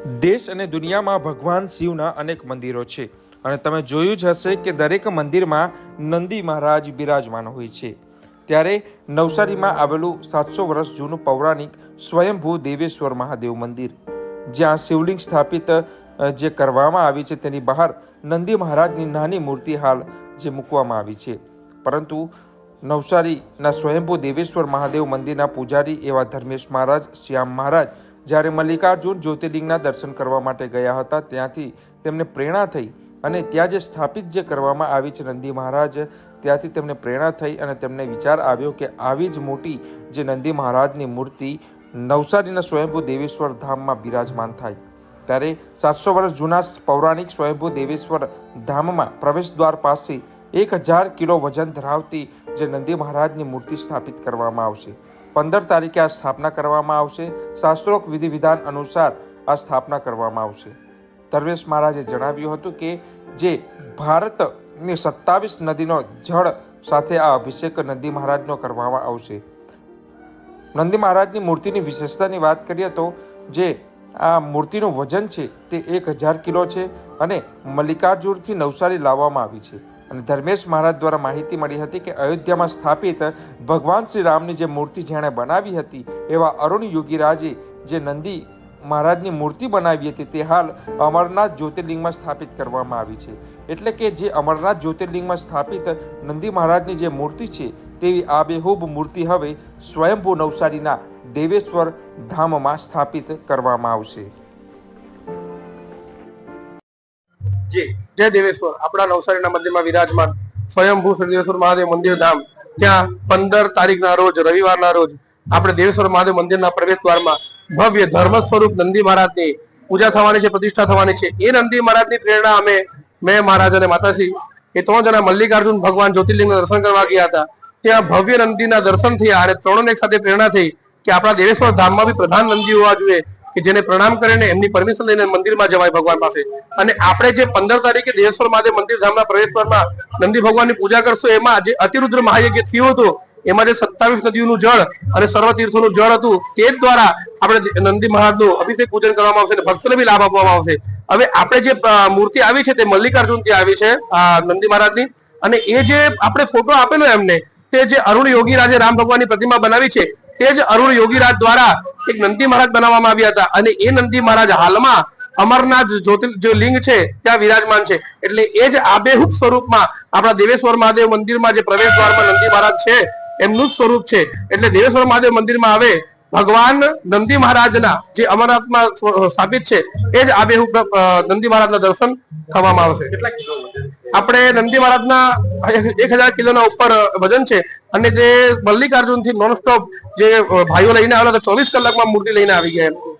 દેશ અને દુનિયામાં ભગવાન શિવના અનેક મંદિરો છે અને તમે જોયું જ હશે કે દરેક મંદિરમાં નંદી મહારાજ બિરાજમાન હોય છે। ત્યારે નવસારીમાં આવેલું 700 વર્ષ જૂનું પૌરાણિક સ્વયંભૂ દેવેશ્વર મહાદેવ મંદિર, જ્યાં શિવલિંગ સ્થાપિત જે કરવામાં આવી છે તેની બહાર નંદી મહારાજની નાની મૂર્તિ હાલ જે મૂકવામાં આવી છે। પરંતુ નવસારીના સ્વયંભૂ દેવેશ્વર મહાદેવ મંદિરના પૂજારી એવા ધર્મેશ મહારાજ, શ્યામ મહારાજ જ્યારે મલ્લિકાર્જુન જ્યોતિર્લિંગના દર્શન કરવા માટે ગયા હતા, ત્યાંથી તેમને પ્રેરણા થઈ અને ત્યાં જે સ્થાપિત જે કરવામાં આવી છે નંદી મહારાજ, ત્યાંથી તેમને પ્રેરણા થઈ અને તેમને વિચાર આવ્યો કે આવી જ મોટી જે નંદી મહારાજની મૂર્તિ નવસારીના સ્વયંભૂ દેવેશ્વર ધામમાં બિરાજમાન થાય। ત્યારે 700 વર્ષ જૂના પૌરાણિક સ્વયંભૂ દેવેશ્વર ધામમાં પ્રવેશ દ્વાર પાસે 1000 કિલો વજન ધરાવતી જે નંદી મહારાજની મૂર્તિ સ્થાપિત કરવામાં આવશે। 15 તારીખે આ સ્થાપના કરવામાં આવશે। શાસ્ત્રોક્ત વિધિ વિધાન અનુસાર આ સ્થાપના કરવામાં આવશે। ધર્મેશ મહારાજે જણાવ્યું હતું કે જે ભારતની 27 નદીનો જળ સાથે આ અભિષેક નંદી મહારાજનો કરવામાં આવશે। નંદી મહારાજની મૂર્તિની વિશેષતાની વાત કરીએ તો જે આ મૂર્તિનું વજન છે તે 1000 કિલો છે અને મલ્લિકાર્જુનથી નવસારી લાવવામાં આવી છે। અને ધર્મેશ મહારાજ દ્વારા માહિતી મળી હતી કે અયોધ્યામાં સ્થાપિત ભગવાન શ્રી રામની જે મૂર્તિ જેણે બનાવી હતી એવા અરુણ યોગીરાજે જે નંદી મહારાજની મૂર્તિ બનાવી હતી તે હાલ અમરનાથ જ્યોતિર્લિંગમાં સ્થાપિત કરવામાં આવી છે। એટલે કે જે અમરનાથ જ્યોતિર્લિંગમાં સ્થાપિત નંદી મહારાજની જે મૂર્તિ છે તેવી આબેહૂબ મૂર્તિ હવે સ્વયંભૂ નવસારીના દેવેશ્વર ધામમાં સ્થાપિત કરવામાં આવશે। જય દેવેશ્વર આપણા નવસારીના મંદિરમાં વિરાજમાન સ્વયંભૂ શ્રી દેવેશ્વર મહાદેવ મંદિર ધામ, ત્યાં 15 તારીખના રોજ રવિવારના રોજ આપણે દેવેશ્વર મહાદેવ મંદિરના પ્રવેશ દ્વારમાં ભવ્ય ધર્મ સ્વરૂપ નંદી મહારાજની પૂજા થવાની છે, પ્રતિષ્ઠા થવાની છે। એ નંદી મહારાજની પ્રેરણા મેં મહારાજ અને માતાશ્રી એ 3 જણા મલ્લિકાર્જુન ભગવાન જ્યોતિર્લિંગના દર્શન કરવા ગયા હતા। ત્યાં ભવ્ય નંદીના દર્શન થયા અને ત્રણોને એક સાથે પ્રેરણા થઈ કે આપણા દેવેશ્વર ધામમાં બી પ્રધાન નંદી હોવા જોઈએ કે જેને પ્રણામ કરીને એમની પરમિશન લઈને મંદિરમાં જવાય ભગવાન પાસે। અને આપણે જે 15 તારીખે દેવેશ્વર મહાદેવ મંદિર ધામના પ્રવેશદ્વારમાં નંદી ભગવાનની પૂજા કરશું, એમાં જે અતિરુદ્ર મહાયજ્ઞ થયું હતું એમાં જે 27 નદીઓનું જળ અને સર્વ તીર્થોનું જળ હતું તે દ્વારા આપણે નંદી મહારાજનું અભિષેક પૂજન કરવામાં આવશે અને ભક્તોને બી લાભ આપવામાં આવશે। હવે આપણે જે મૂર્તિ આવી છે તે મલ્લિકાર્જુનથી આવી છે નંદી મહારાજની, અને એ જે આપણે ફોટો આપેલો એમને તે જે અરુણ યોગીરાજે રામ ભગવાનની પ્રતિમા બનાવી છે તે જ અરુણ યોગીરાજ દ્વારા એક નંદી મહારાજ બનાવવામાં આવ્યા હતા। અને એ નંદી મહારાજ હાલમાં અમરનાથ જ્યોતિર્લિંગ છે ત્યાં વિરાજમાન છે। એટલે એ જ આબેહૂબ સ્વરૂપમાં આપણા દેવેશ્વર મહાદેવ મંદિરમાં જે પ્રવેશ દ્વારમાં નંદી મહારાજ છે એમનું જ સ્વરૂપ છે। એટલે દેવેશ્વર મહાદેવ મંદિરમાં હવે ભગવાન નંદી મહારાજના જે અમરનાથમાં સ્થાપિત છે એ જ આબેહૂબ નંદી મહારાજના દર્શન થવામાં આવશે। આપણે નંદી મહારાજના 1000 કિલોના ઉપર વજન છે અને જે મલ્લિકાર્જુનથી નોન સ્ટોપ જે ભાઈઓ લઈને આવેલા 24 કલાકમાં મૂર્તિ લઈને આવી ગયા।